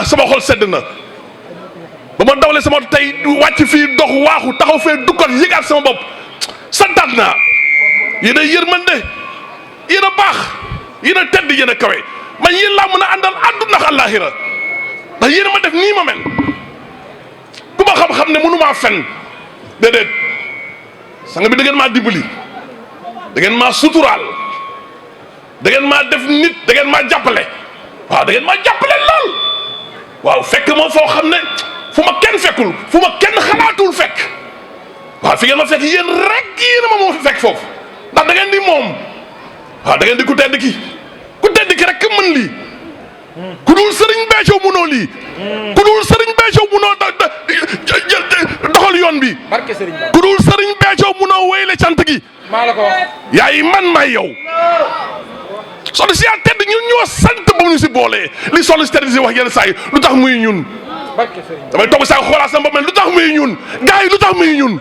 sama xol sedd na ba ma dawlee sama tey wàcc fii dox waaxu taxaw fee dukkat yëgaat sama bopp santaat naa yéen a yërmande yéen a baax yéen a tedd yéen a kawe man yéen laa mën a àndal àdduna ak àllaaxira ndax yéen a ma def nii ma mel ku ma xam-xam ne mënu maa fen déedéet sanga bi da ngeen maa dimbali da ngeen maa suturaal da ngeen maa def nit da ngeen maa jàppale waaw da ngeen maa jàppale lool waaw fekk moom foo xam ne fu ma kenn fekkul fu ma kenn xalaatul fekk waaw fi ngeen ma fekk yéen rek yéen a ma moo fi fekk foofu ndax da ngeen di moom waaw da ngeen di ku tedd ki rek mën lii ku dul Serigne Béthio munoo lii ku dul Serigne Béthio munoo doxal yoon bi ku dul Serigne Béthio munoo wéyle cant gi maa la ko wax yaay man may yow soxna si yaa tedd ñun ñoo sant ba ñu si boolee li soxna si tedd si wax yenn saa yi lu tax muy ñun damay toog saa xoolaat sama bopp lu tax muy ñun gars yi lu tax muy ñun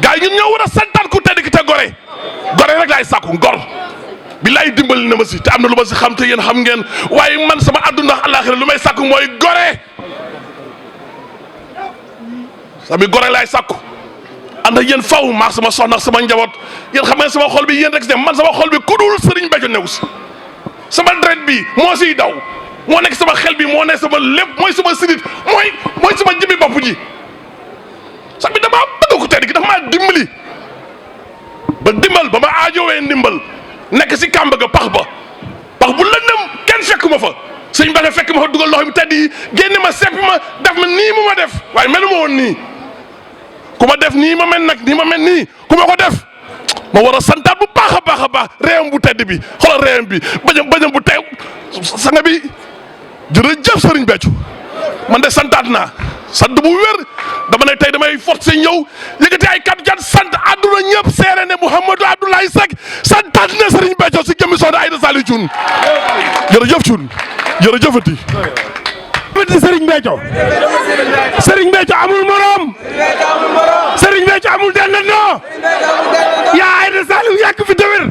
gars yi ñun ñoo war a santaat ku tedd ki te gore rek laay sàkku ngor billaay dimbali na ma si te am na lu ma si xam te yéen xam ngeen waaye man sama àdduna ak àllaaxira lu may sàkku mooy gore sami gore laay sàkku ànd ak yéen faw maa sama soxna ak sama njaboot yéen xam ngeen sama xol bi yéen rek si man sama xol bi ku dul Serigne Béthio new si sama deret bi moo siy daw moo nekk sama xel bi moo nekk sama lépp mooy sama sidit mooy sama jëmmi bopp ji sax bi damaa bëgg ko tedd gi dafa maa dimbali ba ma aajowee ndimbal nekk si kàmb ga pax bu lëndëm kenn fekk ma fa Serigne Béthio fekk ma fa dugal loxo bi tedd yi génne ma seppi ma def ma nii mu ma def waaye melu ma woon nii ku ma def nii ma mel nag nii ma mel nii ku ma ko def ma war a santaat bu baax a baax réewam bu tedd bi xoolal réewam bi bañam bu teew sanga bi jërëjëf Serigne Béthio man de santaat naa sant bu wér dama ne tey damay forcé ñëw yëkkati ay kàddu cat sant àdduna ñëpp seere ne Mouhamadou Abdoulaye Seck santaat na Serigne Béthio si jëmmi soxna Aïda Saliou Thioune jërëjëf Thioune jërëjëfati Serigne Béthio amul morom Serigne Béthio amul dendandoo yaa Aïda Saliou yàgg fi te wér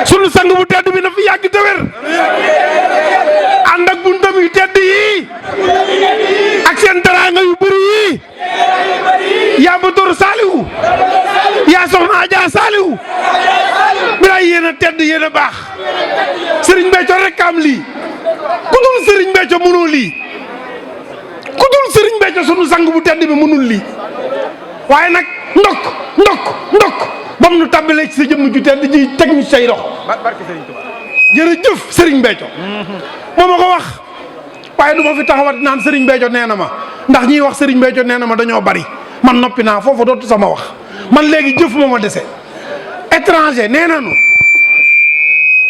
sunu sang bu tedd bi na fi yàgg te wér ànd ak buntam yu tedd yi ak seen teraanga yu bëri yi yaa Bator Saliou yaa soxna Adja Saliou bilaay yéen a tedd yéen a baax Serigne Béthio rek am lii ku dul Serigne Béthio mënul lii ku dul Serigne Béthio sunu sang bu tedd bi mënul lii waaye nag ndokk bam nu tabbalee ci sa jëmm ju tedd ji teg ñu say loxo jërëjëf Serigne Béthio moo ma ko wax waaye du ma fi taxawat naan Serigne Béthio nee na ma ndax ñiy wax Serigne Béthio nee na ma dañoo bari man noppi naa foofu dootu sama wax man léegi jëf ma dese étranger nee nañu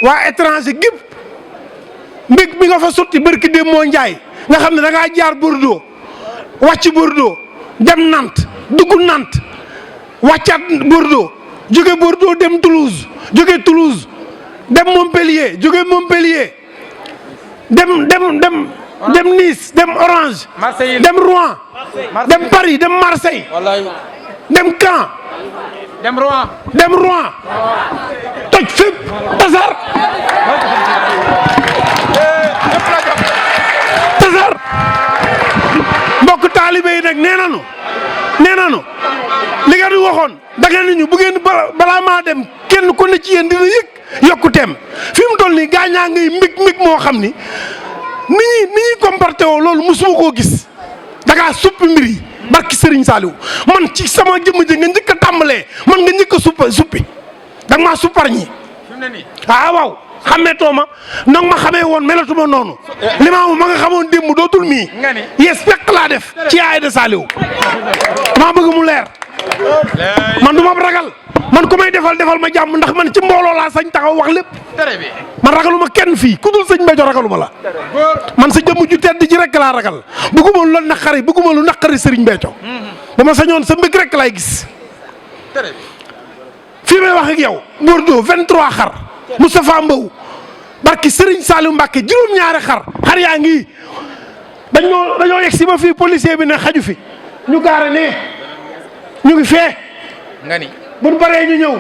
waa étranger gépp mbég bi nga fa sotti barki dem moo njaay nga xam ne da ngaa jaar Bordeaux wàcc Bordeaux dem Nantes dugg Nantes wàccaat Bordeaux jóge Bordeaux dem Toulouse jóge Toulouse dem Montpellier jóge Montpellier dem Nice dem Orange dem Rouen dem Paris dem Marseille dem Caen dem Rouen toj fépp tasar mbokk taalibe yi nag nee nanu li nga ñu waxoon da ngeen ni ñu bu ngeen balaa maa dem kenn ku ne ci yéen dina yëg yokkuteem fi mu toll nii gaañaa ngay mbig moo xam ni ni ñuy comporté woo loolu mosuma koo gis da ngaa suppi mbir yi barki Serigne Saliou man ci sama jëmm ji nga njëkk a tàmbalee man nga njëkk a suppi da nga maa suppar ñi waaw xameetoo ma nag ma xamee woon melatuma noonu li ma nga xamoon démb dootul mii yes fekk laa def ci Aïda Saliou maa bëgg mu leer man du ma ragal man ku may defal ma jàmm ndax man ci mbooloo laa sañ taxaw wax lépp man ragaluma kenn fii ku dul sëñ Béthio ragaluma la man sa jëmm ju tedd ji rek laa ragal bëgguma lu naqari bëgguma lu naqari Serigne Béthio bu ma sañoon sa mbëgg rek laay gis fii may wax ak yow Bordeaux 23 xar Moustapha Mbow barki Serigne Saliou Mbacké juróom-ñaari xar yaa ngi dañoo yegg si ba fii policier bi ne xaju fi ñu gaare ne ñu ngi fee nga ni bu ñu baree ñu ñëw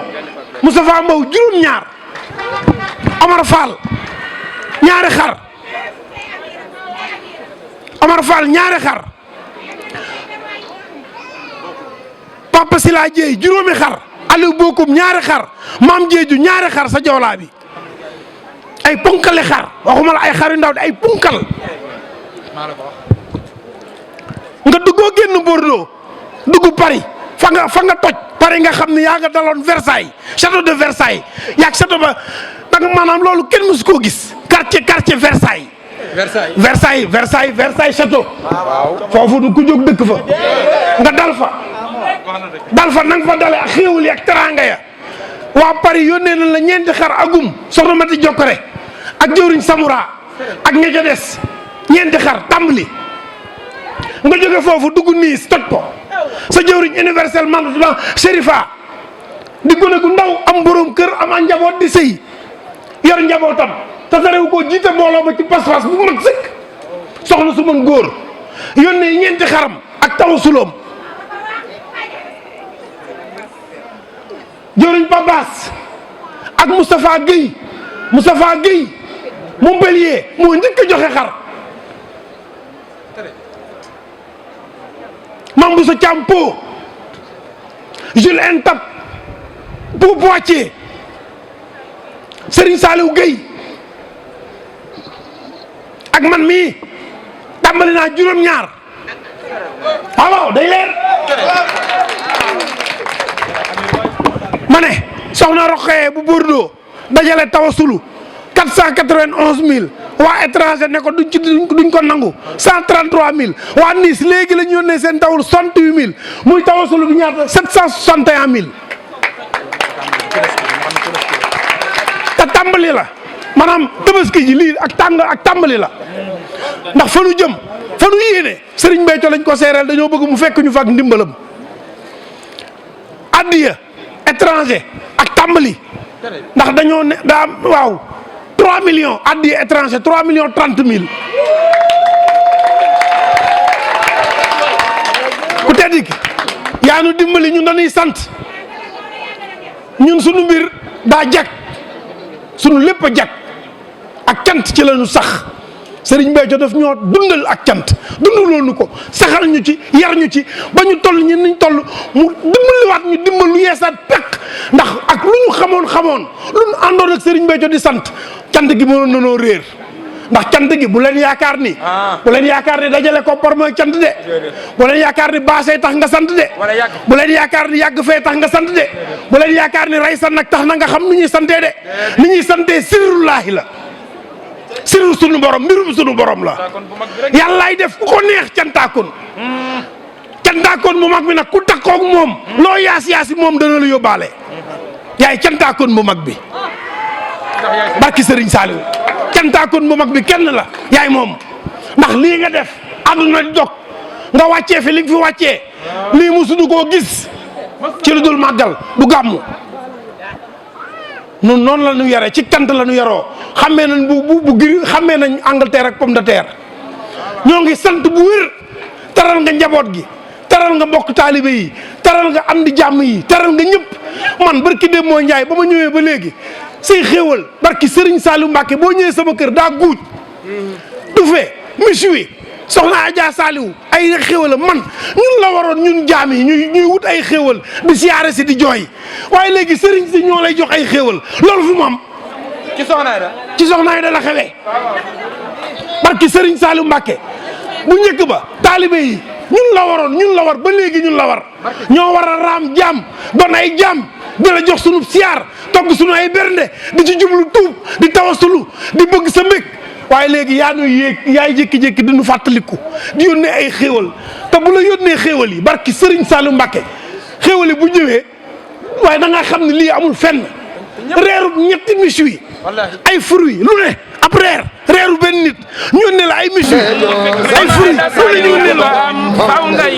Moustapha Mbow juróom-ñaar Omar Fall ñaari xar Omar Fall ñaari xar Papa Sila Dieye juróomi xar Aliou Bokoum ñaari xar Maam Jeeju ñaari xar sa jawlaa bi ay punkali xar waxuma la ay xar yu ndaw di ay punkal nga duggoo génn Bordeaux dugg Paris fa nga toj Paris nga xam ne yaa nga daloon Versailles château de Versailles yaag château ba nag maanaam loolu kenn mësu koo gis quartier Versailles château foofu du ku jóg dëkk fa nga dal fa nang fa dale ak xéewal yi ak teranga ya waa Paris yónnee nañ la ñeenti xar agum soxna Mati Jokkore ak jëwriñ Samoura ak ña ca des ñeenti xar tàmbali nga jóge foofu dugg Nice toj ko sa jëwriñ universel management Chérifa di gone gu ndaw am borom kër am a njaboot di sëy yor njabootam te tarewu koo jiite mbooloo ma ci pas-pas bu mag sëkk soxna su mën góor yónnee ñeenti xaram ak taw suloom jëwriñ Babas ak Moustapha Guèye Montpellier moo njëkk a joxe xar Mamboussa Thiam Po Jules Intap Po Poitiers Serigne Saliou Guèye ak man mii tàmbali naa juróom-ñaar waaw day leer ma ne soxna Rokhaya bu Bordeaux dajale tawasulu 491 000 waa étranger ne ko duñ ko nangu 133 000 waa Nice léegi la ñu yónnee seen tawul 68 000 muy tawasulu bi ñaata 761 000 te tàmbali la maanaam tabaski ji lii ak tàmbali la ndax fa nu jëm fa nu yéene Serigne Béthio lañ ko seereel dañoo bëgg mu fekk ñu fa ak ndimbalam addiya étranger ak tàmbali ndax dañoo ne waaw 3 millions addiya étranger 3 millions 30 000 ku tedd ki yaa nu dimbali ñun dañuy sant ñun sunu mbir daa jag sunu lépp a jag ak cant ci la ñu sax Serigne Béthio daf ñoo dundal ak cant dundaloon nu ko saxal ñu ci yar ñu ci ba ñu toll ñun niñ toll mu dimbaliwaat ñu dimbal lu yeesaat pekk ndax ak lu ñu xamoon lu ñu àndoon ak Serigne Béthio di sant cant gi mënoon nanoo réer ndax cant gi bu leen yaakaar ni dajale ko par mooy cant de bu leen yaakaar ni baasee tax nga sant de bu leen yaakaar ni yàgg fee tax nga sant de bu leen yaakaar ni rey san nag tax na nga xam nu ñuy santee de ni ñuy santee sirrullaahi la sirru sunu borom mbirum sunu borom la yàllaay def ku ko neex cantaakoon bu mag bi nag ku takkoog moom loo yaasi moom dana la yóbbaale yaay cantaakoon bu mag bi barki Serigne Saliou cantaakoon bu mag bi kenn la yaay moom ndax lii nga def àdduna di dog nga wàccee fi li nga fi wàccee lii musuñu koo gis ci lu dul màggal du gàmmu nun noonu la ñu yaree ci cant la ñu yaroo xammee nañ bu xammee nañ Angleterre ak pomme de terre ñoo ngi sant bu wér taral nga njaboot gi taral nga mbokk taalibe yi taral nga am di jàmm yi taral nga ñëpp man barki dem moo Njaay ba ma ñëwee ba léegi say xéewal barki Serigne Saliou Mbacke boo ñëwee sama kër daa guuj du fee méchoui soxna Adja Saliou ay xéewal man ñun la waroon ñun jaam yi ñuy wut ay xéewal di siyaare si di jooy waaye léegi Serigne si ñoo lay jox ay xéewal loolu fu mu am ci soxna Ayda la xewee barki Serigne Saliou Mbacke bu njëkk ba taalibe yi ñun la war ba léegi ñun la war ñoo war a raam jaam doon ay jaam di la jox sunu siyaar togg sunu ay bernde di ci jublu tuub di tawasulu di bëgg sa mbég waaye léegi yaa nuy yéeg yaay jékki-jékki di nu fàttaliku di yónnee ay xéewal te bu la yónnee xéewal yi barki Serigne Saliou Mbacke xéewal yi bu ñëwee waaye da nga xam ne lii amul fenn reeru ñetti méchoui ay fruits lu ne ab reeru benn nit ñu yónnee la ay méchoui ay fruits lu ne ñu yónnee la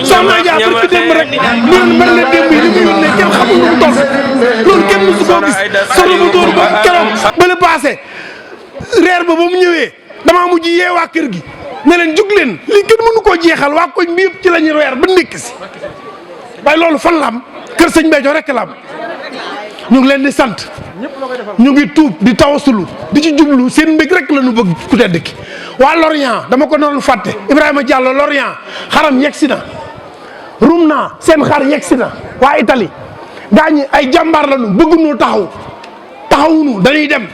soxna Dia barki démb rek ñun mën na démb yi li mu yónnee kenn xamul lu mu toll loolu kenn mësu koo gis soxna bu dóor ba keroog ba la passé reer ba mu ñëwee damaa mujj yee waa kër gi ne leen jug leen lii kenn mënu koo jeexal waa koñ bi yëpp ci la ñuy weer ba ndékki si waaye loolu fan la am kër sëñ Béthio rek la am ñu ngi leen di sant ñu ngi tuub di tawasulu di ci jublu seen mbég rek la ñu bëgg ku tedd ki waa Lorient dama ko noonu fàtte Ibrahima Diallo Lorient xaram yegsi na rum naa seen xar yegsi na waa Italie gaañi ay jàmbaar lañu bëgg nu taxawunu dañuy dem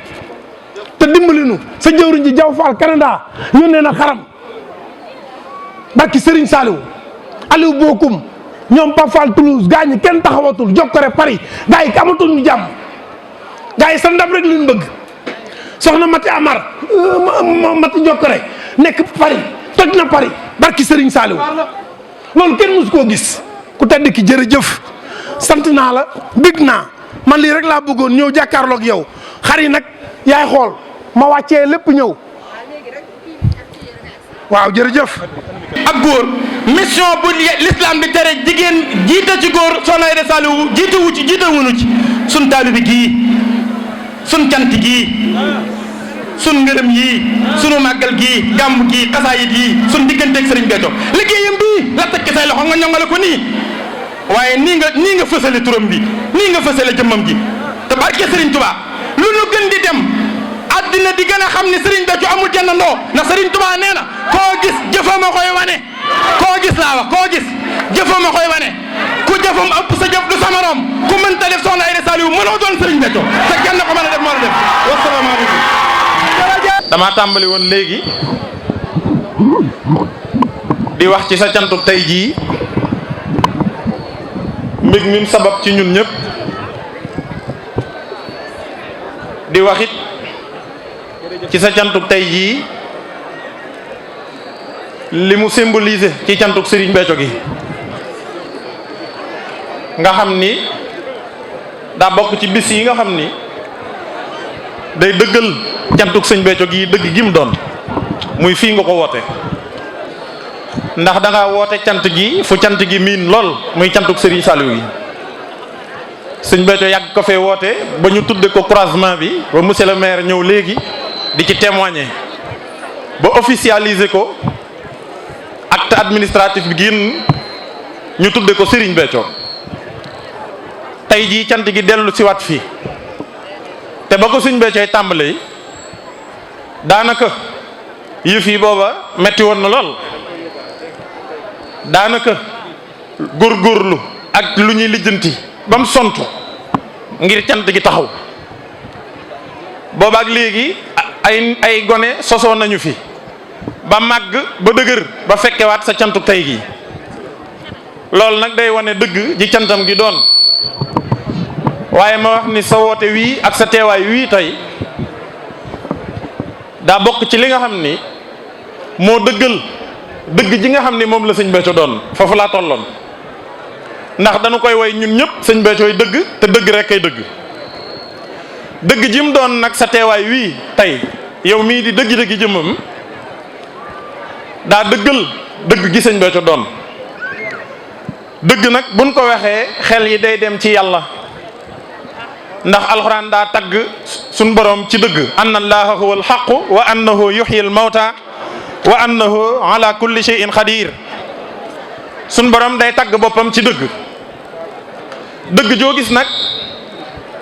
te dimbali nu sa jëwriñ ji Jaw Fall Canada yónnee na xaram barki Serigne Saliou Aliou Bokum ñoom Pape Fall Toulouse gaañi kenn taxawatul Jokkore Paris gaa yi amatul ñu jàmm gaa yi sa ndam rek lañ bëgg soxna Mati Amar Mati Jokkore nekk Paris toj na Paris barki Serigne Saliou loolu kenn musu koo gis ku tedd ki jërëjëf sant naa la bég naa man lii rek laa bëggoon ñëw jàkkaarloog yow xar yi nag yaay xool ma wàccee lépp ñëw waaw jërëjëf. ak góor mission bu l'islam bi tere jigéen jiite ci góor Soxna Aïda Saliou jiitewu ci jiitewuñu ci sun taalibi gii sun cant gii sun ngërëm yii sunu màggal gii gàmb gii xasaayit yii sun digganteeg Serigne Béthio liggéeyam bii la tekki say loxo nga ñongale ko nii waaye nii nga fësale turam bi nii nga fësale jëmmam ji te barke Serigne Touba lu nu gën di dem addina di gën a xam ne Serigne Béthio amul jëndandoo ndax Serigne Touba nee na koo gis jëfama koy wane koo gis laa wax koo gis jëfama koy wane ku jëfam ëpp sa jëf du sa morom ku mënta def Soxna Aïda Saliou mënoo doon Serigne Béthio te kenn ko mën a def moo la def wasalaamaaleykum. dama tàmbali woon léegi di wax ci sa cantu tey jii mbég mi sabab ci ñun ñëpp di wax it ci sa cantuk tey jii li mu symbolisé ci cantuk Serigne Béthio gi nga xam ni daa bokk ci bis yi nga xam ni day dëggal cantuk Sëñ Béthio gi dëgg gi mu doon muy fii nga ko woote ndax da nga woote cant gi fu cant gi miin lool muy cantuk Serigne Saliou gi Sëñ Béthio yàgg ko fee woote ba ñu tudde ko croisement bi ba monsieur le maire ñëw léegi di ci témoigner ba officialiser ko acte administratif bi génn ñu tudde ko Serigne Béthio tey jii cant gi dellu si waat fii te ba ko Sëñ Béthio tàmbalee daanaka yëf yi booba metti woon na lool daanaka góorgóorlu ak lu ñuy lijjanti ba mu sontu ngir cant gi taxaw boobaak léegi ay gone sosoo nañu fi ba màgg ba dëgër ba fekkewaat sa cantu tey gi loolu nag day wane dëgg ji cantam gi doon waaye ma wax ni sa woote wii ak sa teewaay wii tey daa bokk ci li nga xam ni moo dëggal dëgg ji nga xam ni moom la Sëñ Béthio doon foofu laa tolloon ndax dañu koy woy ñun ñëpp Sëñ Béthio dëgg te dëgg rek kay dëgg ji mu doon nag sa teewaay wii tey yow mii di dëgg jëmmam daa dëggal dëgg gi Sëñ Béthio doon dëgg nag buñ ko waxee xel yi day dem ci yàlla ndax alxuraan daa tagg suñ borom ci dëgg anna allaha huwa alxaqu wa annahu yuxyi almawta wa annahu ala kulli shay'in xadir suñ borom day tagg boppam ci dëgg dëgg joo gis nag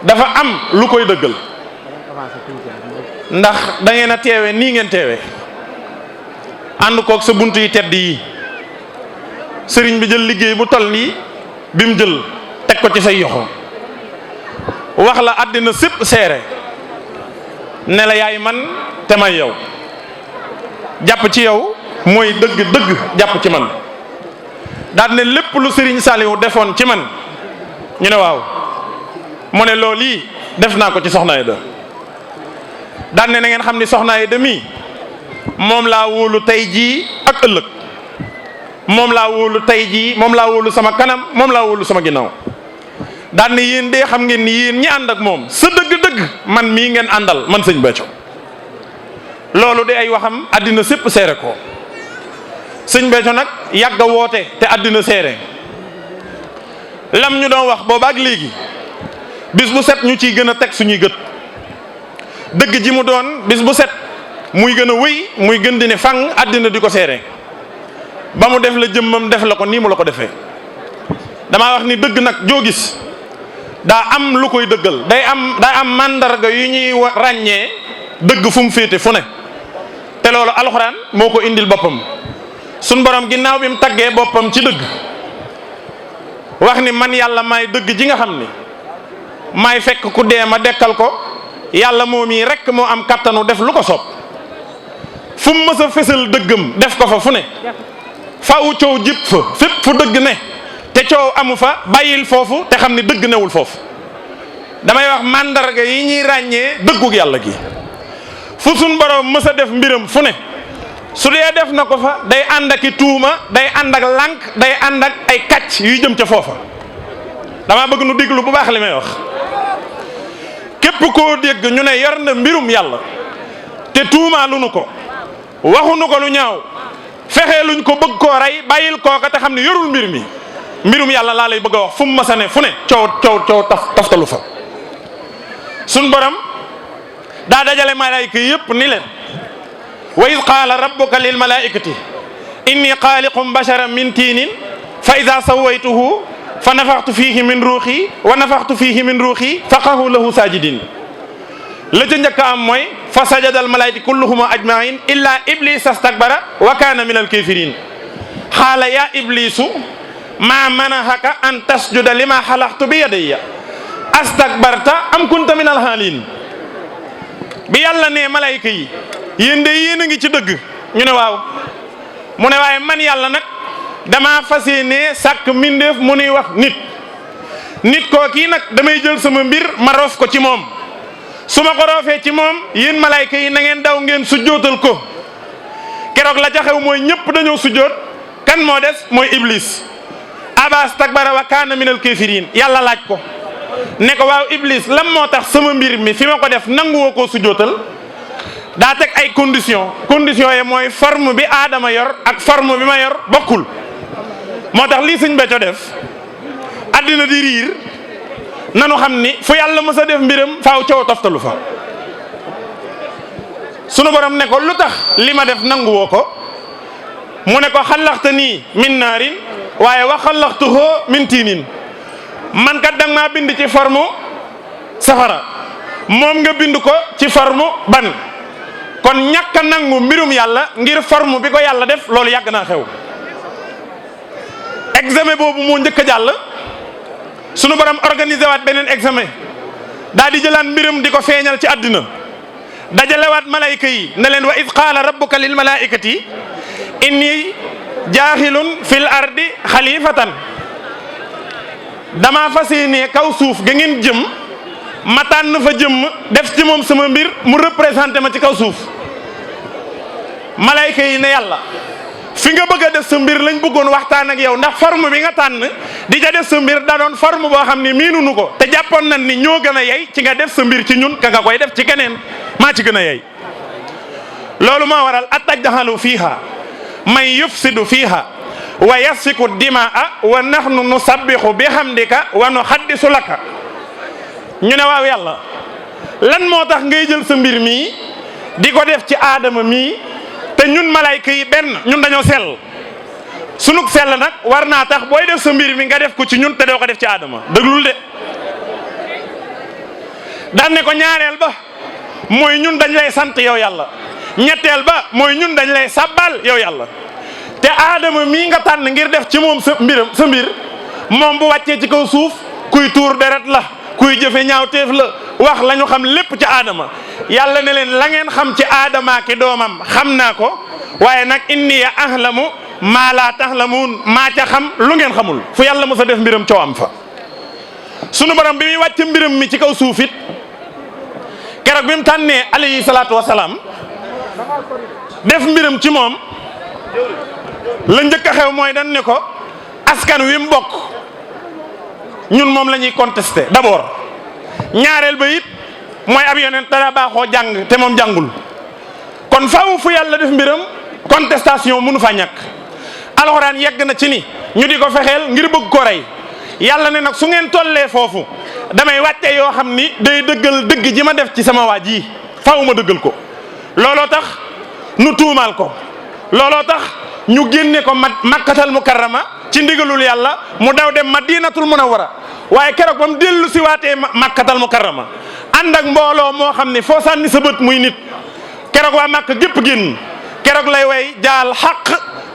dafa am lu koy dëggal ndax da ngeen a teewe nii ngeen teewe ànd koog sa bunt yi tedd yi sëriñ bi jël liggéey bu toll nii bi mu jël teg ko ci say yoxo wax la àddina sépp seere ne la yaay man te may yow jàpp ci yow mooy dëgg jàpp ci man daal ne lépp lu Serigne Saliou defoon ci man ñu ne waaw mu ne loolu yi def naa ko ci Soxna Aïda daal ne na ngeen xam ni Soxna Aïda mii moom laa wóolu tey jii ak ëllëg moom laa wóolu tey jii moom laa wóolu sama kanam moom laa wóolu sama ginnaaw daal ne yéen de xam ngeen ni yéen ñi ànd ak moom sa dëgg-dëgg man mii ngeen àndal man Sëñ Béthio loolu de ay waxam àddina sépp seere ko Sëñ Béthio nag yàgg a woote te àddina seere lam ñu doon wax boobaak léegi bis bu set ñu ciy gën a teg suñuy gët dëgg ji mu doon bis bu set muy gën a wëy muy gën di ne fang àddina di ko seere ba mu def la jëmmam def la ko nii mu la ko defee. damaa wax ni dëgg nag joo gis daa am lu koy dëggal day am mandarga yu ñuy ràññee dëgg fu mu féete fu ne te loolu alxuraan moo ko indil boppam suñ borom ginnaaw bi mu taggee boppam ci dëgg wax ni man yàlla maay dëgg ji nga xam ni maay fekk ku dee ma dekkal ko yàlla moom yi rek moo am kattanu def lu ko soob fu mu mës a fësal dëggam def ko fa fu ne faaw coow jib fa fépp fu dëgg ne te coow amu fa bàyyil foofu te xam ni dëgg newul foofu damay wax mandarga yi ñuy ràññee dëggug yàlla gi fu suñ borom mës a def mbiram fu ne su dee def na ko fa day ànd ak i tuuma day ànd ak lànk day ànd ak ay kàcc yuy jëm ca foofa dama bëgg nu déglu bu baax li may wax képp koo dégg ñu ne yor na mbirum yàlla te tuumaa lu nu ko waxunu ko lu ñaaw fexee luñ ko bëgg koo rey bàyyil kooka te xam ne yorul mbir mi mbirum yàlla laa lay bëgg a wax fu mu masa ne fu ne coow taftalu fa suñ borom daa dajale malaayika yépp ni leen wa id qaala rabbuka lil malaikati inni xaaliqum basharan min tiinin fa ida sawaytuhu fa nafaxtu fiihi min ruuxi wa nafaxtu fiihi min ruuxi faqahu lahu saajidin la ca njëkk a am mooy fa sajada al malaayikatu kulluhum ajmain illa iblis astakbara wa kaana min al kafirin xaala ya iblisu ma manahaka an tasjuda lima xalaxtu bi yadayya astakbarta am kunta min al haalin bi yàlla ne malayka yi yéen de yéen a ngi ci dëgg ñu ne waaw mu ne waaye man yàlla nag dama fas yéene sàkk mbindeef mu nuy wax nit koo kii nag damay jël sama mbir ma roof ko ci moom su ma ko roofee ci moom yéen malayka yi na ngeen daw ngeen sujjootal ko keroog la ca xew mooy ñëpp dañoo sujjoot kan moo des mooy iblis aba astakbara wa kaana minal kaafiriin yàlla laaj ko ne ko waaw iblis lan moo tax sama mbir mi fi ma ko def nanguwoo koo sujjootal daa teg ay condition yi mooy forme bi aadama yor ak forme bi ma yor bokkul moo tax lii sëñ Béthio def addina di riir nanu xam ni fu yàlla mës a def mbiram faaw coow toftalu fa sunu borom ne ko lu tax li ma def nanguwoo ko mu ne ko xalaxta nii min naarin waaye wa xalaxtuhu min tiinin man kat danga maa bind ci forme safara moom nga bind ko ci forme ban kon ñàkk a nangu mbirum yàlla ngir forme bi ko yàlla def loolu yàgg naa xew examen boobu moo njëkk a jàll sunu borom organisé waat beneen examen daal di jëlaat mbirum di ko feeñal ci àddina dajalewaat malayka yi ne leen wa id qaala rabbuka lil malaikati inni jaaxilun fil ardi xalifatan dama fas yéene kaw suuf ga ngeen jëm ma tànn fa jëmm def ci moom sama mbir mu représenté ma ci kaw suuf malayka yi ne yàlla fi nga bëgg a def sa mbir lañ bëggoon waxtaan ak yow ndax forme bi nga tànn di ca def sa mbir da doon forme boo xam ne miinunu ko te jàppoon nañ ni ñoo gën a yey ci nga def sa mbir ci ñun ka nga koy def ci keneen maa ci gën a yey loolu moo waral atajhalu fiiha man yufsidu fiiha wa yasfiku dimaa wa nahnu nusabbihu bihamdika wa nuhaddisu laka ñu ne waaw yàlla lan moo tax ngay jël sa mbir mii di ko def ci aadama mii te ñun malayka yi benn ñun dañoo sell sunug sell nag war naa tax booy def sa mbir mi nga def ko ci ñun te doo ko def ci aadama déglul de daan ne ko ñaareel ba mooy ñun dañ lay sant yow yàlla ñetteel ba mooy ñun dañ lay sabbal yow yàlla te aadama mii nga tànn ngir def ci moom sa mbir moom bu wàccee ci kaw suuf kuy tuur deret la kuy jëfe ñaawteef la wax la ñu xam lépp ci aadama yàlla ne leen la ngeen xam ci aadama ki doomam xam naa ko waaye nag inni ya ahlamu maa laa taxlamuun maa ca xam lu ngeen xamul fu yàlla mës a def mbiram coow am fa sunu borom bi muy wàcc mbiram mi ci kaw suuf it keroog bi mu tànnee alayhi salaatu wasalaam def mbiram ci moom la njëkk a xew mooy dañ ne ko askan wi mu bokk ñun moom la ñuy contesté d'abord ñaareel ba it mooy ab yonent dara baaxoo jàng te moom jàngul kon faaw fu yàlla def mbiram contestation mënu fa ñàkk alxuraan yegg na ci ni ñu di ko fexeel ngir bëgg ko rey yàlla ne nag su ngeen tollee foofu damay wàcce yoo xam ni day dëggal dëgg ji ma def ci sama waa ji faaw ma dëggal ko looloo tax nu tuumaal ko looloo tax ñu génne ko makkatal mukarrama ci ndigalul yàlla mu daw dem madinatul munawwara waaye keroog ba mu dellu si waatee makkatal mukarrama ànd ak mbooloo moo xam ne foo sànni sa bët muy nit keroog waa Makka gépp génn keroog lay way jaal xaq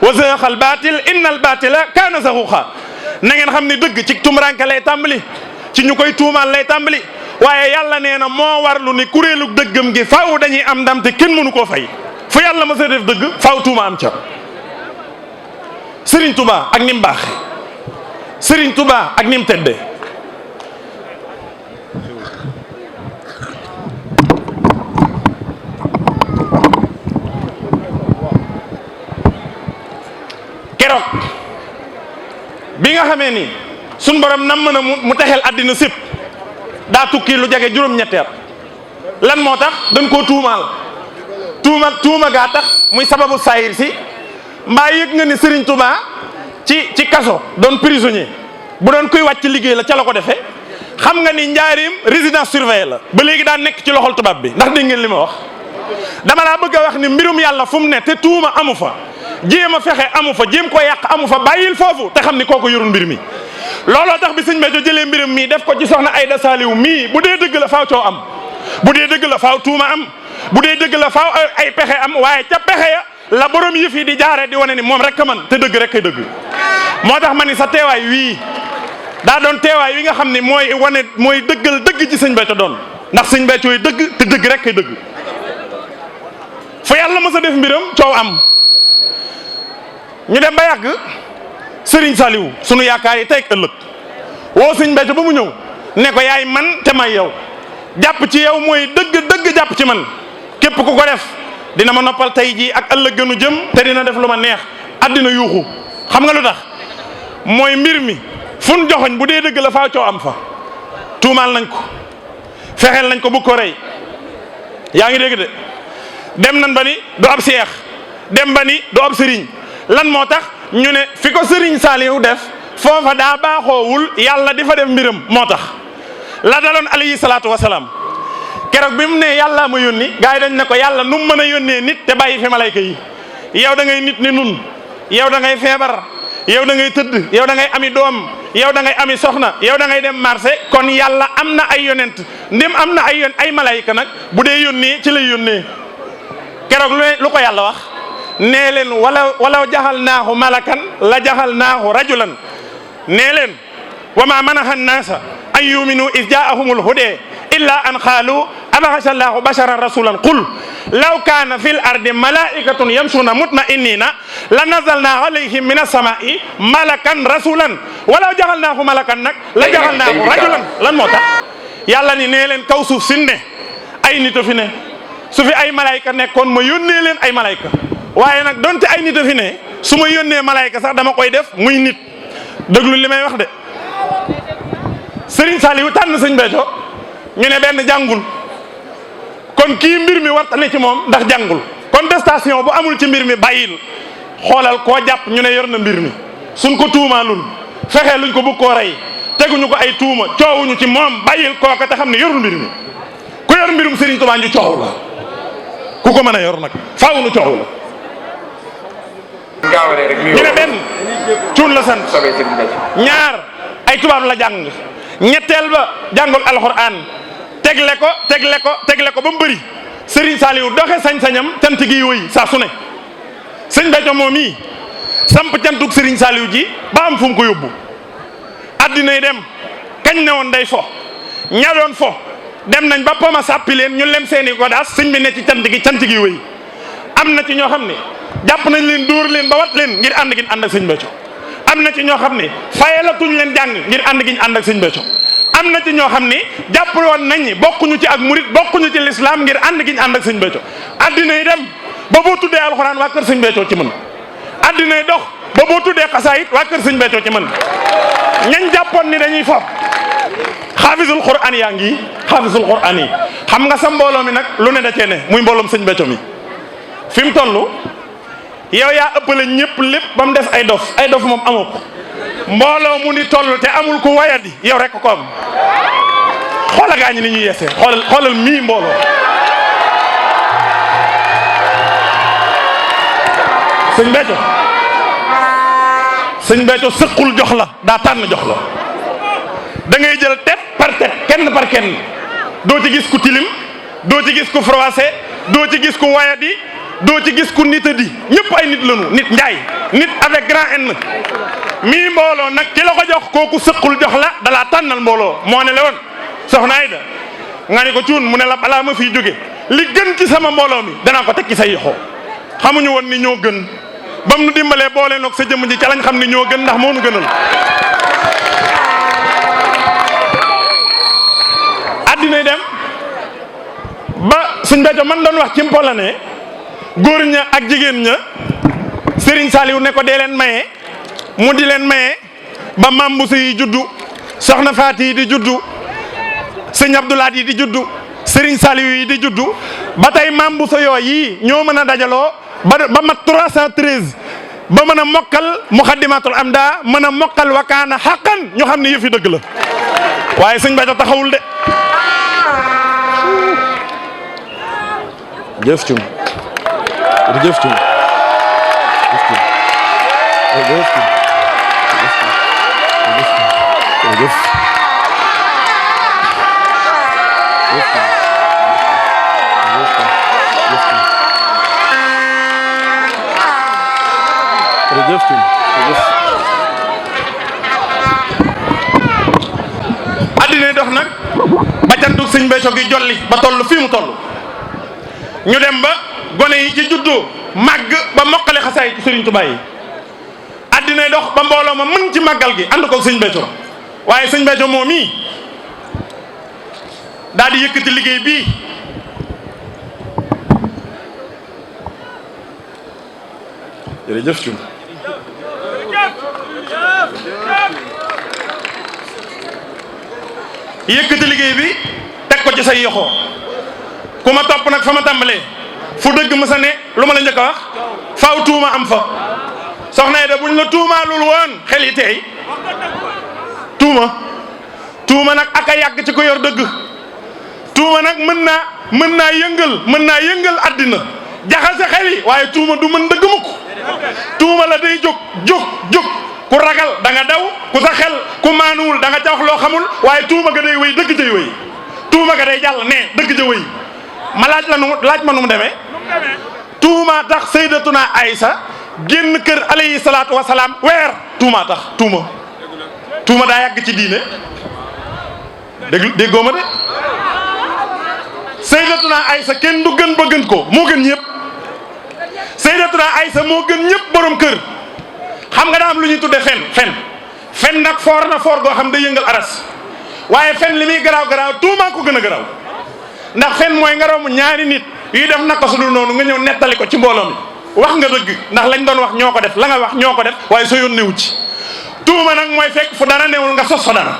wa zaqal baatil innal baatila kaana zahuqa na ngeen xam ne dëgg ci tumranke lay tàmbali ci ñu koy tuumaal lay tàmbali waaye yàlla nee na moo warlu ni kuréelu dëggam gi faaw dañuy am ndam te kenn mënu koo fay fu yàlla ma sa def dëgg faaw tuuma am ca Serigne Touba ak ni mu baaxee Serigne Touba ak ni mu teddee keroog bi nga xamee ni suñ borom nam mën a mu texeel àddina sépp daa tukki lu jege juróom-ñetti at lan moo tax dañ koo tuumaal tuuma gaa tax muy sababu saayir si mbaa yëg nga ni Serigne Touba ci kaso doon prisonnier bu doon koy wàcc liggéey la ca la ko defee xam nga ni njaarim résidence surveillée la ba léegi daa nekk ci loxol tubaab bi ndax dégg ngeen li ma wax dama laa bëgg a wax ni mbirum yàlla fu mu ne te tuuma amu fa jéem a fexe amu fa jéem ko yàq amu fa bàyyil foofu te xam ni kooku yorul mbir mi looloo tax bi sëñ Béthio jëlee mbiram mii def ko ci soxna Aïda Saliou mii bu dee dëgg la faaw coow am bu dee dëgg la faaw tuuma am bu dee dëgg la faaw ay pexe am waaye ca pexe ya la borom yëf yi di jaare di wane ni moom rek a man te dëgg rek kay dëgg moo tax ma ni sa teewaay wii daa doon teewaay wi nga xam ni mooy wane mooy dëggal dëgg ci sëñ Béthio doon ndax sëñ Béthio yi dëgg te dëgg rek kay dëgg fu yàlla mës a def mbiram coow am ñu dem ba yàgg Serigne Saliou sunu yaakaar yi tey ëllëg woo sëñ Béthio ba mu ñëw ne ko yaay man te may yow jàpp ci yow mooy dëgg jàpp ci man képp ku ko def dina ma noppal tey jii ak ëllëg gënu jëm te dina def lu ma neex àddina yuuxu xam nga lu tax mooy mbir mi fun joxoñ bu dee dëgg la faa coow am fa tuumaal nañ ko fexeel nañ ko bu ko rey yaa ngi dégg de dem nañ ba ni du ab seex dem ba ni du ab sëriñ lan moo tax ñu ne fi ko Serigne Saliou def foofa daa baaxoowul yàlla di fa def mbiram moo tax la daloon alayhi salaatu wasalaam keroog bi mu ne yàllaa ma yónni gars yi dañ ne ko yàlla nu mu mën a yónnee nit te bàyyi fi malayka yi yow da ngay nit ni nun yow da ngay feebar yow da ngay tëdd yow da ngay ami doom yow da ngay ami soxna yow da ngay dem marché kon yàlla am na ay yonent ndim am na ay malayka nag bu dee yónnee ci lay yónnee keroog lu ko yàlla wax nee leen wala jaxal naaxu malakan la jaxal naaxu rajulan nee leen wa ma manaxa naasa an yuminu is jaahumul hude illa an xaalu abaxasa allahu basharan rasulan qul law kaana fi l ardi malaikatun yamsuna mutmainina la nazalna alayhim min assamai malakan rasulan walaw jaxal naaxu malakan nag la jaxal naaxu rajulan lan moo tax yàlla ni nee leen kaw suuf sin ne ay nit a fi ne su fi ay malayka nekkoon ma yónnee leen ay malayka waaye nag donte ay nit a fi ne su ma yónnee malayka sax dama koy def muy nit déglu li may wax de Serigne Saliou tànn sëñ Béthio ñu ne benn jàngul kon kii mbir mi warta ne ci moom ndax jàngul contestation bu amul ci mbir mi bàyyil xoolal koo jàpp ñu ne yor na mbir mi suñ ko tuumaalul fexee luñ ko bëgg koo rey teguñu ko ay tuuma coowuñu ci moom bàyyil kooka te xam ne yorul mbir mi ku yor mbirum Serigne Touba ñu coow la ku ko mën a yor nag faaw nu coow la ñu ne benn cuun la sant ñaar ay tubaab la jàng ñetteel ba jàngul alxuraan tegle ko ba mu bëri Serigne Saliou doxe sañ-sañam cant gi wëy saa su ne sëñ Béthio moom yi samp cantuk Serigne Saliou ji ba am fu mu ko yóbbu addina yi dem kañ ne woon day fo ña doon fo dem nañ ba poma sàppi leen ñu lem seeni godaas sëñ bi ne ci cant gi wëy am na ci ñoo xam ne jàpp nañ leen dóor leen ba wat leen ngir ànd gi ñu ànd ak sëñ Béthio am na ci ñoo xam ne fayalatuñ leen jàng ngir ànd gi ñu ànd ak sëñ Béthio am na ci ñoo xam ni jàpp woon nañ ni bokkuñu ci ak murit bokkuñu ci lislaam ngir ànd gi ñu ànd ak sëñ Béthio addina yi dem ba boo tuddee alxuraan waa kër sëñ Béthio ci mën addina yi dox ba boo tuddee xasaayit waa kër sëñ Béthio ci mën ñañ jàppoon ni dañuy fo xaafisul quraan yaa ngi xaafisul quraan yi xam nga sa mbooloo mi nag lu ne da cee ne muy mbooloom sëñ Béthio mi fi mu toll yow yaa ëppale ñëpp lépp ba mu des ay dof moom amoo ko mbooloo mu ni toll te amul ku wayadi yow rek ko am xoola gaa ñi ni ñuy yeesee xoolal mii mbooloo sëñ Béthio sëqul jox la daa tànn jox la da ngay jël tête par tête kenn par kenn doo ci gis ku tilim doo ci gis ku froissé doo ci gis ku wayadi doo ci gis ku nitadi ñëpp ay nit lañu nit njaay nit avec grand N mii mbooloo nag ki la ko jox kooku sëqul jox la dalaa tànnal mbooloo moo ne la woon soxna Ayda nga ne ko cuun mu ne la balaa ma fiy jóge li gën ci sama mbooloo mi danaa ko teg ci say yoxoo xamuñu woon ni ñoo gën bam nu dimbalee boole noog sa jëmm ji ca lañ xam ni ñoo gën ndax moo nu gënal addinay dem ba suñ Béthio man doon wax ci mpola ne góor ña ak jigéen ña Serigne Saliou ne ko dee leen maye mu di leen maye ba Mame Bousso yi juddu soxna Faati yi di juddu sëñ Abdoulaat yi di juddu Serigne Saliou yi di juddu ba tey Mame Bousso yooyu ñoo mën a dajaloo ba mat 313 ba mën a mokkal Muxaddamatul Amda mën a mokkal wakaana xaqan ñu xam ne yëf yi dëgg la waaye sëñ Béthio taxawul de. jëf cum jëf cum addina dox nag ba cantuk sëñ Béthio gi jolli ba toll fii mu toll ñu dem ba gone yi ci juddoo màgg ba mokkale xasaay ci Sëriñ Tuubaa yi addina dox ba mbooloo ma mën ci màggal gi ànd ko sëñ Béthio waaye sëñ Béthio moom mii daal di yëkkati liggéey bii jërëjëf cum yëkkati liggéey bi teg ko ci say yoxoo ku ma topp nag fa ma tàmbalee fu dëgg ma sa ne lu ma la njëkk a wax faaw tuuma am fa soxna yi da buñ la tuumaalul woon xel yi tey tuuma nag ak a yàgg ci ko yor dëgg tuuma nag mën naa yëngal àddina jaxase xel yi waaye tuuma du mën dëgg mukk tuuma la day jóg ku ragal da nga daw ku sa xel ku maanuwul da nga ca wax loo xamul waaye tuuma ga day wéy dëgg jay wéy tuuma ga day jàll ne dëgg ja wéy ma laaj ma nu mu demee tuuma tax sayyidatuna Aysa génn kër alayhi salaatu wasalaam weer tuuma tax tuuma daa yàgg ci diine déggoo ma de sayyidatuna Aysa kenn du gën ba gën ko moo gën ñëpp sayyidatuna Aysa moo gën ñëpp borom kër xam nga daa am lu ñuy tudde fen nag foor na foor goo xam day yëngal aras waaye fen li muy garaaw tuuma ko gën a garaaw ndax fen mooy nga romb ñaari nit yuy def naka su dul noonu nga ñëw nettali ko ci mbooloo mi wax nga dëgg ndax lañ doon wax ñoo ko def la nga wax ñoo ko def waaye soo yoon newu ci tuuma nag mooy fekk fu dara newul nga sos fa dara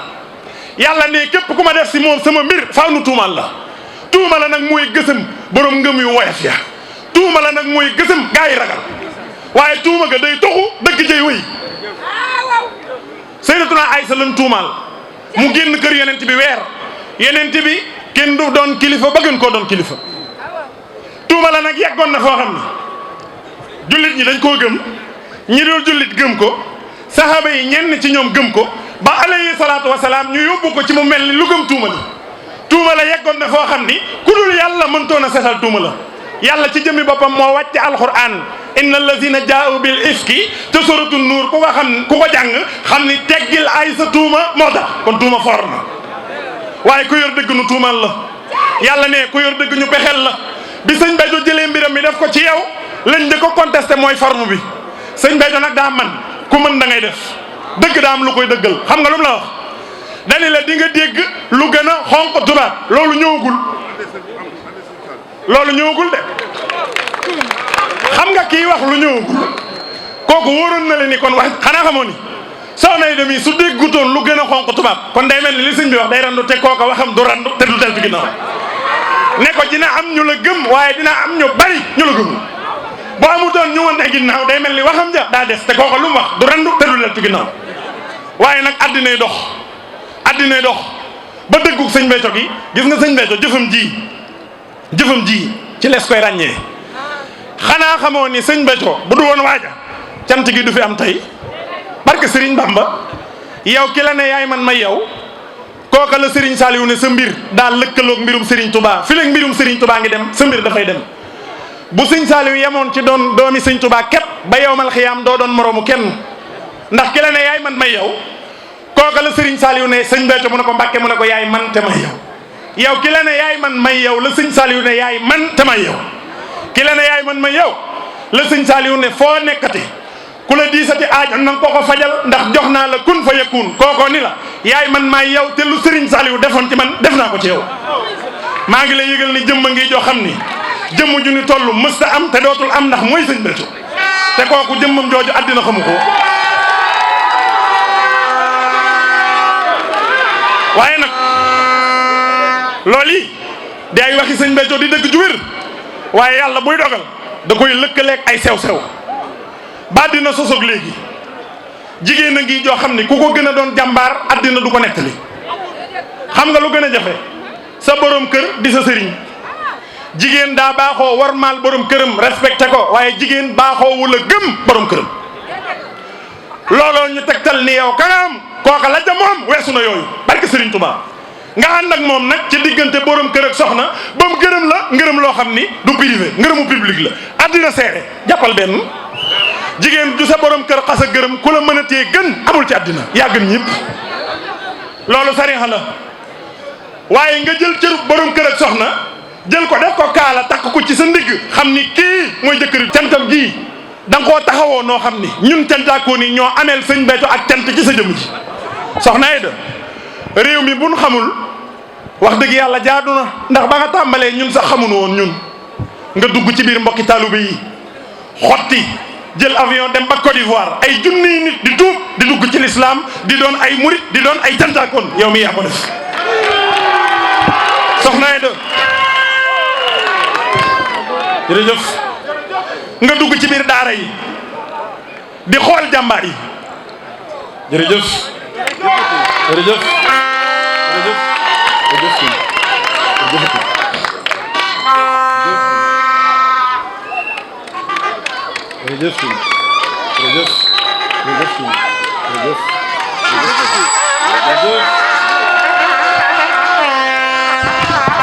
yàlla ne képp ku ma def si moom sama mbir faaw nu tuumal la tuuma la nag mooy gësëm borom ngëm yu woyof ya tuuma la nag mooy gësëm gaa yi ragal waaye tuuma ga day toxu dëgg jëy wëy Sayyidatuna Aysa lan tuumaal mu génn kër yonent bi weer yonent bi kenn du doon kilifa ba gën koo doon kilifa tuuma la nag yeggoon na foo xam ne jullit ñi dañ koo gëm ñi dul jullit gëm ko saxaaba yi ñenn ci ñoom gëm ko ba alayhi salaatu wasalaam ñu yóbbu ko ci mu mel ni lu gëm tuuma la yeggoon na foo xam ni ku dul yàlla mëntoon a setal tuuma la yàlla ci jëmmi boppam moo wàcc alquran inna allazina jaa'u bil ifki te suratu nuur ku ko jàng xam ni teggil ay sa tuuma moo tax kon tuuma for na waaye ku yor dëgg nu tuumal la yàlla ne ku yor dëgg ñu pexeel la bi sëñ Béthio jëlee mbiram mi def ko ci yow lañ de ko contesté mooy forme bi sëñ Béthio nag daa man ku mën da ngay def dëgg daa am lu koy dëggal xam nga lu mu la wax dani la di nga dégg lu gën a xonq tubaab loolu ñëwagul de xam nga kii wax lu ñëwagul kooku wóoroon na la ni kon wax xanaa xamoo ni soxna yi demi su déggutoon lu gën a xonq tubaab kon day mel ni li sëñ bi wax day randu te kooka waxam du randu te du del ci ginnaaw ne ko dina am ñu la gëm waaye dina am ñu bari ñu la gëmul boo amutoon ñu woon ne ginnaaw day mel ni waxam ja daa des te kooka lu mu wax du randu te du del ci ginnaaw waaye nag addinay dox ba dëggug sëñ Béthio gi gis nga sëñ Béthio jëfam ji ci lees koy ràññee xanaa xamoo ni sëñ Béthio bu du woon waaja cant gi du fi am tey barke Serigne Bamba yow ki la ne yaay man may yow kooka la Serigne Saliou ne sa mbir daal lëkkaloog mbirum Serigne Touba fi léegi mbirum Serigne Touba ngi dem sa mbir dafay dem bu sëñ Saliou yemoon ci doon doomi sëñ Touba képp ba yowmal xiyaam doo doon moroomu kenn ndax ki la ne yaay man may yow kooka la Serigne Saliou ne sëñ Béthio mu ne ko Mbàkke mu ne ko yaay man te may yow yow ki la ne yaay man may yow la sëñ Saliou ne yaay man te may yow ki la ne yaay man may yow la sëñ Saliou ne foo nekkati ku la diisati aajo na nga ko ko fajal ndax jox naa la kun fa yakun kookoo ni la yaay man may yow te lu Serigne Saliou defoon ci man def naa ko ci yow maa ngi lay yëgal ni jëmm ngi joo xam ni jëmm ju ni toll mësta am te dootul am ndax mooy sëñ Béthio te kooku jëmmam jooju àddina xamu ko waaye nag loolu yi di ay waxi sëñ Béthio di dëgg ju wér waaye yàlla buy dogal da koy lëkkaleeg ay sew-sew ba dina sosoog léegi jigéen a ngi joo xam ni ku ko gën a doon jàmbaar àddina du ko nettali xam nga lu gën a jafe sa borom kër di sa sëriñ jigéen daa baaxoo warmaal borom këram respecté ko waaye jigéen baaxoo wula gëm borom këram looloo ñu tegtal ni yow ka nga am kooka la ja moom weesu na yooyu barke Serigne Touba nga ànd ak moom nag ci diggante borom kër ak soxna ba mu gërëm la ngërëm loo xam ni du privé ngërëmu public la àddina seere jàppal benn jigéen du sa borom kër xas a gërëm ku la mën a téye gën amul ci àddina yaa gën ñëpp loolu sarixa la waaye nga jël cëru borom kër ak soxna jël ko def ko kaala takk ko ci sa ndigg xam ni kii mooy jëkkëri cantam gii da nga koo taxawoo noo xam ni ñun cantaakoo ni ñoo ameel sëñ Béthio ak cant ci sa jëmm ji soxna Aida réew mi buñ xamul wax dëgg yàlla jaadu na ndax ba nga tàmbalee ñun sax xamuñu woon ñun nga dugg ci biir mbokki taalibe yi xotti jël avion dem ba Côte d'Ivoire ay junniy nit di tuub di dugg ci l'islam di doon ay murit di doon ay cantaakoon yow mi yaa ko def soxna Aida jërëjëf nga dugg ci biir daara yi di xool jàmbaar yi jërëjëf jërëjëf jërëjëf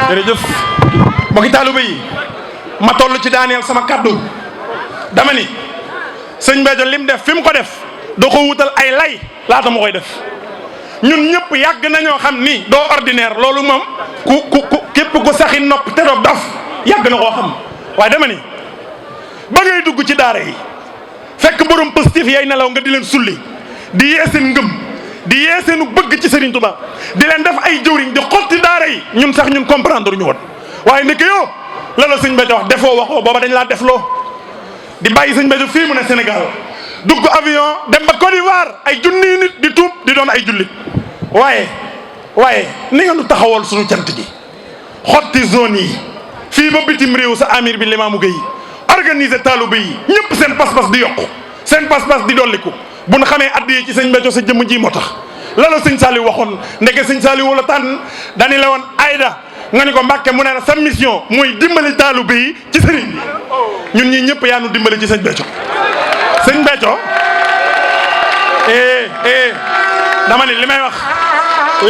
jërëjëf mbokki taalibe yi ma toll ci daaneel sama kaddu dama ni sëñ Béthio lim def fi mu ko def da ko wutal ay lay laata mu koy def ñun ñëpp yàgg nañoo xam ni doo ordinaire loolu moom ku képp ku saxi nopp te doo dof yàgg na koo xam waaye dama ni ba ngay dugg ci daara yi fekk borom positif yay nelaw nga di leen sulli di yee seen ngëm di yee seenu bëgg ci Serigne Touba di leen def ay jëwriñ di xotti daara yi ñun sax ñun comprendre ñu woon waaye ndeke yoo la la sëñ Béthio wax defoo waxoo booba dañ laa defloo di bàyyi sëñ Béthio fii mu ne Sénégal dugg avion dem ba Côte d'Ivoire ay junniy nit di tuub di doon ay jullit waaye ni nga nu taxawal suñu cant gi xotti zone yi fii ba bitim réew sa amir bi Limamou Gueye organiser taalibe yi ñëpp seen pas-pas di yokku seen pas-pas di dolliku bu nu xamee addiye ci sëñ Béthio sa jëmm ji moo tax la la sëñ Saliou waxoon ndeke sëñ Saliou la tànn dani la woon Aida nga ni ko Mbàkke mu ne la sa mission mooy dimbali taalibe yi ci sëriñ bi ñun ñii ñëpp yaa nu dimbali ci sëñ Béthio sëñ Béthio dama ni li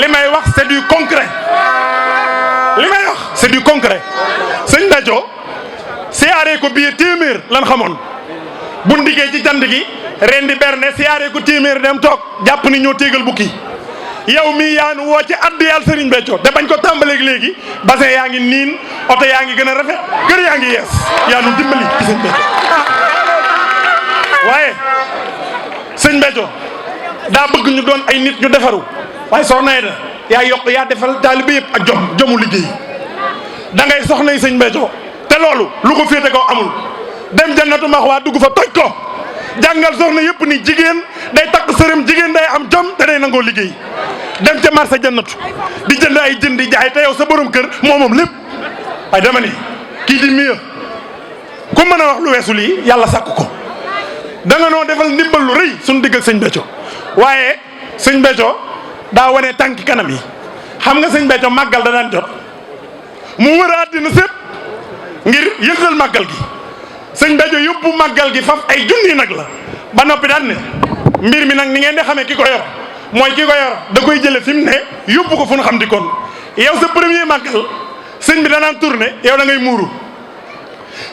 may wax c'est du concret li may wax c'est du concret sëñ Béthio siyaaree ko biir téeméer lan xamoon bu ndiggee ci cant gi ren di berne siyaaree ko téeméer dem toog jàpp ni ñoo téegal bukki yow mii yaa nu woo ci addiyal Serigne Béthio te bañ ko tàmbaleeg léegi bassin yaa ngi niin oto yaa ngi gën a rafet kër yaa ngi yees yaa nu dimbali ci sëñ Béthio waaye sëñ Béthio daa bëgg ñu doon ay nit ñu defaru waaye soxna Aida yaa yokk yaa defal taalibe yëpp ak jomu liggéey da ngay soxna yi sëñ Béthio te loolu lu ko féete kaw amul dem jannatu maxwaa dugg fa toj ko jàngal soxna yëpp ni jigéen day takk sërëm jigéen day am jom te day nangoo liggéey dem ca marché jannatu di jënd ay jën di jaay te yow sa borom kër moom lépp waaye dama ni kii di mieux ku mën a wax lu weesu lii yàlla sàkk ko da nga noo defal ndimbal lu rëy suñu digg ak sëñ Béthio waaye sëñ Béthio daa wane tànki kanam yi xam nga sëñ Béthio màggal da daan jot mu wër àddina sépp ngir yëngal màggal gi sëñ Béthio yóbbu màggal gi faf ay junni nag la ba noppi daan ne mbir mi nag ni ngeen di xamee ki ko yor mooy ki ko yor da koy jële fi mu ne yóbbu ko fu nu xam di kon yow sa premier màggal sëñ bi danaan tourné yow da ngay muuru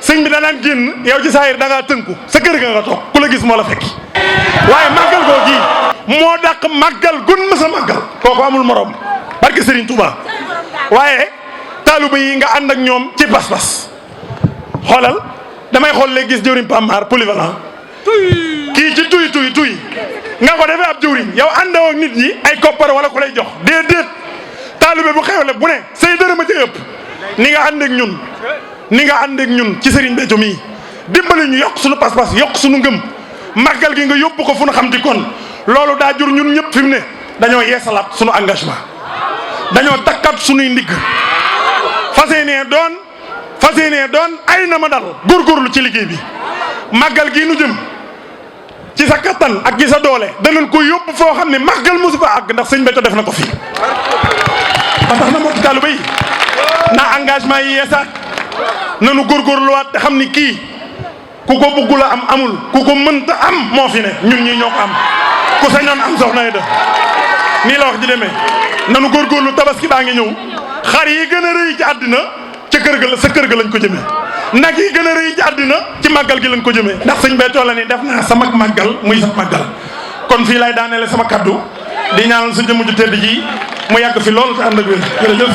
sëñ bi danaan génn yow ci saayir da ngaa tënku sa kër ga nga toog ku la gis moo la fekki waaye màggal goo gii moo dàq màggal gun ma sa màggal kooku amul morom barke Serigne Touba waaye taaliba yi nga ànd ak ñoom ci pas-pas xoolal damay xool léegi gis jëwriñ Pamar polyvalent kii ci tuy nga ko defee ab jëwriñ yow àndoo ak nit ñi ay koppar wala ku lay jox déedéet taalibe bu xewle bu ne say dërëm a ca ëpp ni nga ànd ak ñun ci Serigne Béthio mii dimbali ñu yokk suñu pas-pas yokk suñu ngëm màggal gi nga yóbbu ko fu nu xam ti kon loolu daa jur ñun ñëpp fi mu ne dañoo yeesalaat suñu engagement dañoo takkat suñuy ndigg fas yéenee doon ay na ma dal góorgóorlu ci liggéey bi màggal gii nu jëm ci sa kattan ak ci sa doole danañ ko yóbbu foo xam ne màggal mosu fa àgg ndax sëñ Béthio def na ko fii ba tax na mbokk taalibe yi na engagement yi yeesaat nanu góorgóorluwaat te xam ni kii ku ko bëggul a am amul ku ko mënta am moo fi ne ñun ñii ñoo ko am ku sañoon am soxna yi def nii la wax ji demee nanu góorgóorlu tabaski baa ngi ñëw xar yi gën a rëy ci àddina ca kër ga sa kër ga lañ ko jëmee nag yi gën a rëy ci àddina ci màggal gi lañ ko jëmee ndax sëñ Béthio la ni def naa sama màggal muy sa màggal kon fii lay daaneele sama kaddu di ñaanal sa jëmm ju tedd ji mu yàgg fi loolu te ànd ak wér jërëjëf